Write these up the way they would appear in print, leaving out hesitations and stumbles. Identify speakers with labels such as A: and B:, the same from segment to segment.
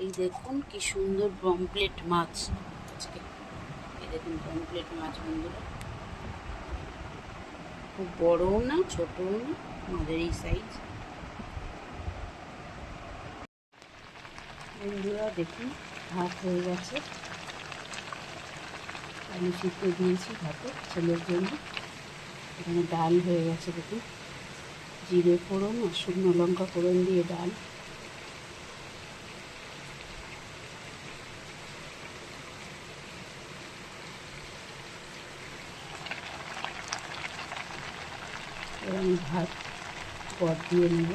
A: এই দেখুন কি সুন্দর পমফ্রেট মাছ আজকে। এই দেখুন পমফ্রেট মাছ বন্ধুরা, খুব বড়ও না ছোটও না, মাঝারি সাইজ। বন্ধুরা দেখুন ভাত হয়ে গেছে, আলু সিদ্ধ দিয়েছি ভাতে ছেলের জন্য। এখানে ডাল হয়ে গেছে দেখুন, জিরে ফোড়ন আর শুকনো লঙ্কা ফোড়ন দিয়ে ডাল। এবার আমি ভাত পট দিয়ে নেব,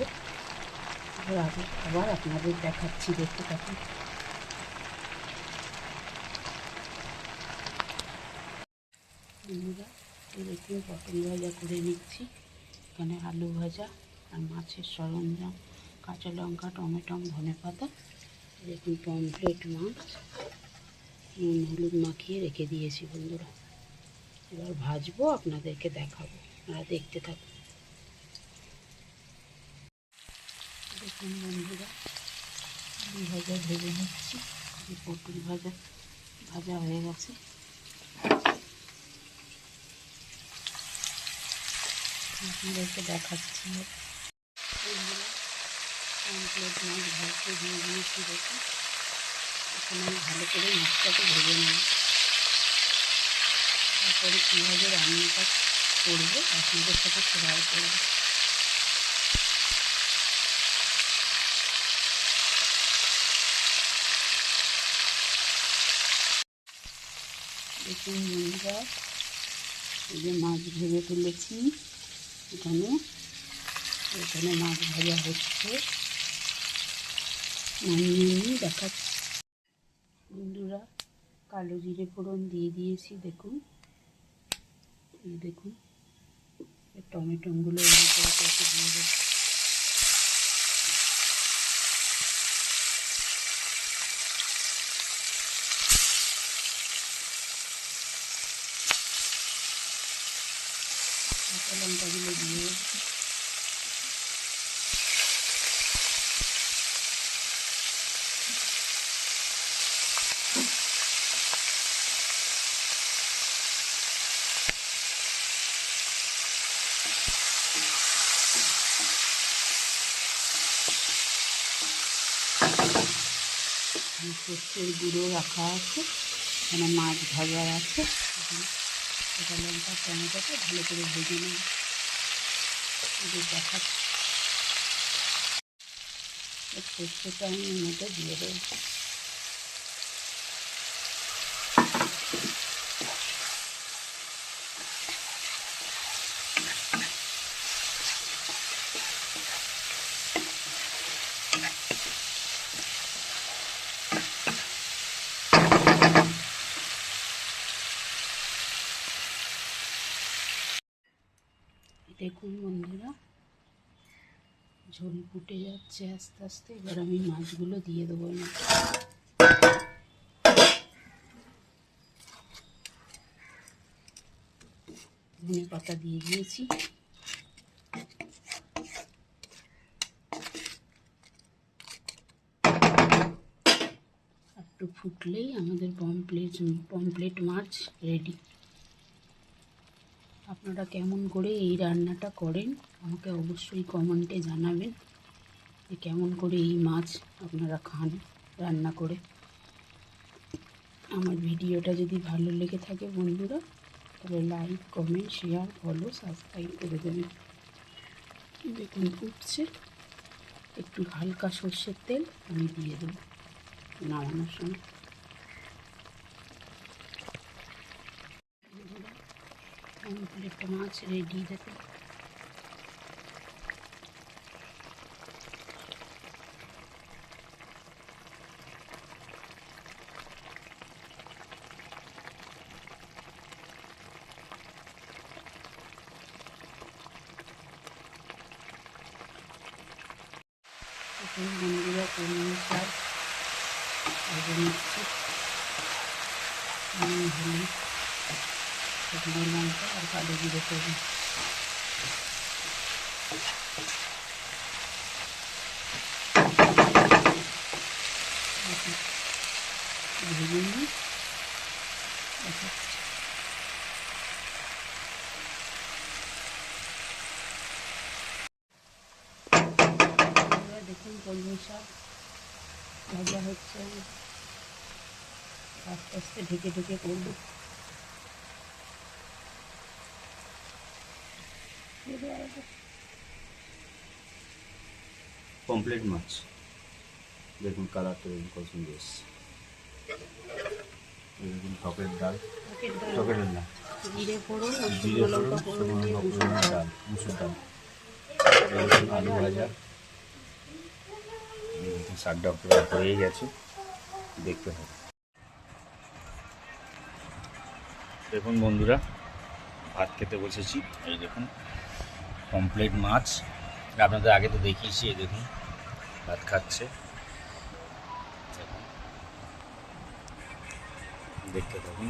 A: আবার আপনাদের দেখাচ্ছি, দেখতে থাকুন। বন্ধুরা এই দেখুন পটল ভাজা করে নিচ্ছি, এখানে আলু ভাজা আর মাছের সরঞ্জাম, কাঁচা লঙ্কা, টমেটো, ধনেপাতা। দেখুন পমফ্রেট মাছ নুন হলুদ মাখিয়ে রেখে দিয়েছি বন্ধুরা। এবার ভাজবো, আপনাদেরকে দেখাবো, আপনারা দেখতে থাকুন। দেখুন বন্ধুরা আলু ভাজা ভেজে নিচ্ছি, যে পটল ভাজা ভাজা হয়ে গেছে। আপনাদেরকে দেখাচ্ছি বন্ধুরা, পমফ্রেট মাছ ভাজতে দিয়ে দিয়েছি। দেখুন এখানে আমি ভালো করে মাছটাকে ভেজে নেব, তারপরে কীভাবে রান্নাটা করবো আপনাদের সাথে শেয়ার করবো। দেখুন বন্ধুরা এই যে মাছ ভেজে তুলেছি, এখানে মাছ ভাজা হচ্ছে, নামিয়ে দেখাচ্ছি। বন্ধুরা কালো জিরে ফোড়ন দিয়ে দিয়েছি, দেখুন এই দেখুন টমেটোগুলো দিয়ে দেবো। কাঁচা লঙ্কাগুলো দিয়ে সর্ষের গুঁড়ো রাখা আছে, এখানে মাছ ভাজা আছে, কাঁচা লঙ্কা টমেটোটা ভালো করে ভেজে নেব। দেখাচ্ছি সর্ষেটা আমি এর মধ্যে দিয়ে দেবো। দেখুন বন্ধুরা ঝোল ফুটে যাচ্ছে আস্তে আস্তে, এবার আমি মাছগুলো দিয়ে দেবো। ধনে পাতা দিয়ে দিয়েছি, একটু ফুটলেই আমাদের পমফ্রেট মাছ রেডি। আপনারা কেমন করে এই রান্নাটা করেন আমাকে অবশ্যই কমেন্টে জানাবেন, যে কেমন করে এই মাছ আপনারা খান রান্না করে। আমার ভিডিওটা যদি ভালো লেগে থাকে বন্ধুরা, তাহলে like comment share follow subscribe করে দেবেন। দেখুন ফুটছে, একটু হালকা সর্ষের তেল আমি দিয়ে দেবো নামানোর সময়। পমফ্রেট মাছ রেডি। দেখুন বন্ধুরা কলমি শাক ভেজে নিচ্ছি, হলুদ শুকনো লঙ্কা আর কালো জিরে ফোড়ন। ভেজে নিয়ে দেখাচ্ছি। দেখুন কলমি শাক ভাজা হচ্ছে, আস্তে আস্তে ঢেকে ঢেকে করব।
B: পমফ্লেট মাছ দেখুন কালারটা কত সুন্দর এসছে। দেখুন টকের ডাল, টকের ডাল না,
A: জিরে ফোড়ন আর
B: জিরে
A: শুকনো
B: ফোড়ন,
A: লঙ্কা ফোড়ন
B: শুকনো
A: দিয়ে
B: লঙ্কা
A: মুসুর
B: ফোড়নের
A: ডাল,
B: ডাল, মুসুর ডাল, দেখুন আলু ভাজা। শাকটা প্রায় হয়ে গেছে, দেখতে হবে। দেখুন বন্ধুরা, ভাত খেতে বসেছি। এই দেখুন পমফ্লেট মাছ, আপনাদের আগে তো দেখিয়েছি। এই দেখুন ভাত খাচ্ছে, দেখুন দেখতে থাকুন।